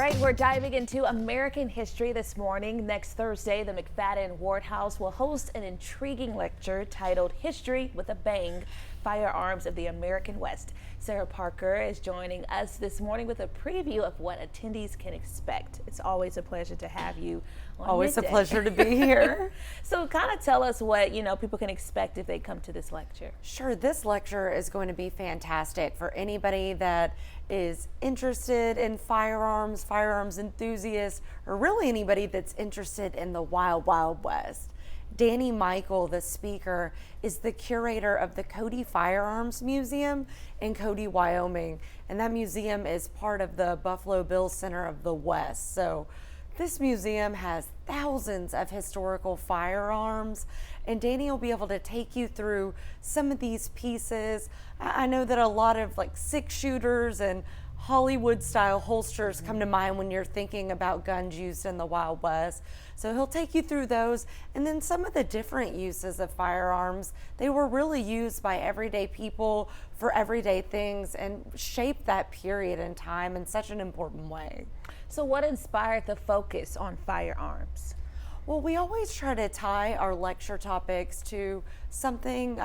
right, we're diving into American history this morning. Next Thursday, the McFaddin-Ward House will host an intriguing lecture titled History with a Bang, Firearms of the American West. Sarah Parker is joining us this morning with a preview of what attendees can expect. It's always a pleasure to have you on Always Midday. a pleasure to be here. So kind of tell us what, people can expect if they come to this lecture. Sure, this lecture is going to be fantastic for anybody that is interested in firearms enthusiasts, or really anybody that's interested in the Wild Wild West. Danny Michael, the speaker, is the curator of the Cody Firearms Museum in Cody, Wyoming, and that museum is part of the Buffalo Bill Center of the West. So this museum has thousands of historical firearms, and Danny will be able to take you through some of these pieces. I know that a lot of like 6-shooters and Hollywood style holsters come to mind when you're thinking about guns used in the Wild West. So he'll take you through those, and then some of the different uses of firearms. They were really used by everyday people for everyday things and shaped that period in time in such an important way. So what inspired the focus on firearms? Well, we always try to tie our lecture topics to something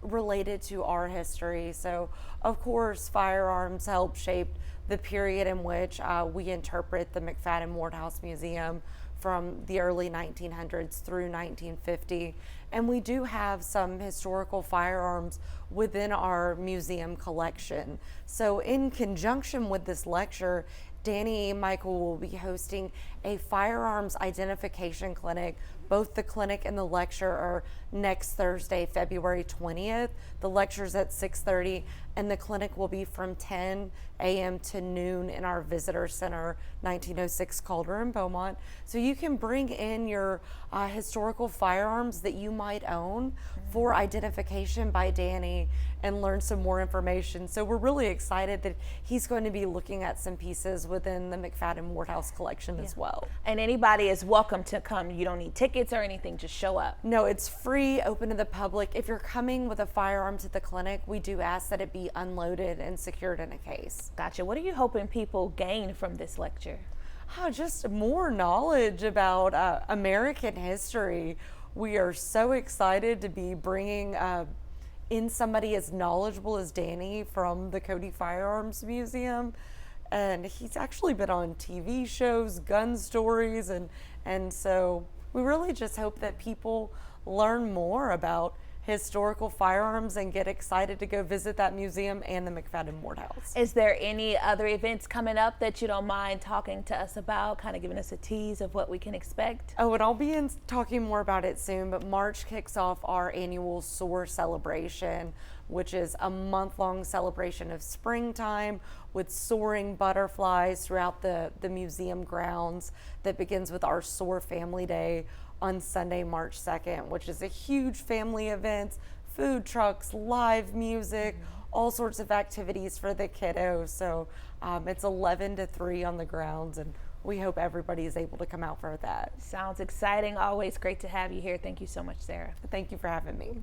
related to our history. So, of course, firearms help shape the period in which we interpret the McFaddin-Ward House Museum from the early 1900s through 1950. And we do have some historical firearms within our museum collection. So in conjunction with this lecture, Danny Michael will be hosting a firearms identification clinic. Both the clinic and the lecture are next Thursday, February 20th. The lecture's at 6:30, and the clinic will be from 10 a.m. to noon in our visitor center, 1906 Calder in Beaumont. So you can bring in your historical firearms that you might own for identification by Danny and learn some more information. So we're really excited that he's going to be looking at some pieces within the McFaddin-Ward House collection as well. And anybody is welcome to come. You don't need tickets or anything, just show up. No, it's free, open to the public. If you're coming with a firearm to the clinic, we do ask that it be unloaded and secured in a case. Gotcha. What are you hoping people gain from this lecture? Oh, just more knowledge about American history. We are so excited to be bringing in somebody as knowledgeable as Danny from the Cody Firearms Museum. And he's actually been on TV shows, gun stories, and so we really just hope that people learn more about historical firearms and get excited to go visit that museum and the McFaddin-Ward House. Is there any other events coming up that you don't mind talking to us about, kind of giving us a tease of what we can expect? Oh, and I'll be talking more about it soon, but March kicks off our annual SOAR celebration, which is a month-long celebration of springtime with soaring butterflies throughout the museum grounds that begins with our SOAR Family Day on Sunday, March 2nd, which is a huge family event, food trucks, live music, all sorts of activities for the kiddos. So it's 11 to 3 on the grounds, and we hope everybody is able to come out for that. Sounds exciting. Always great to have you here. Thank you so much, Sarah. Thank you for having me.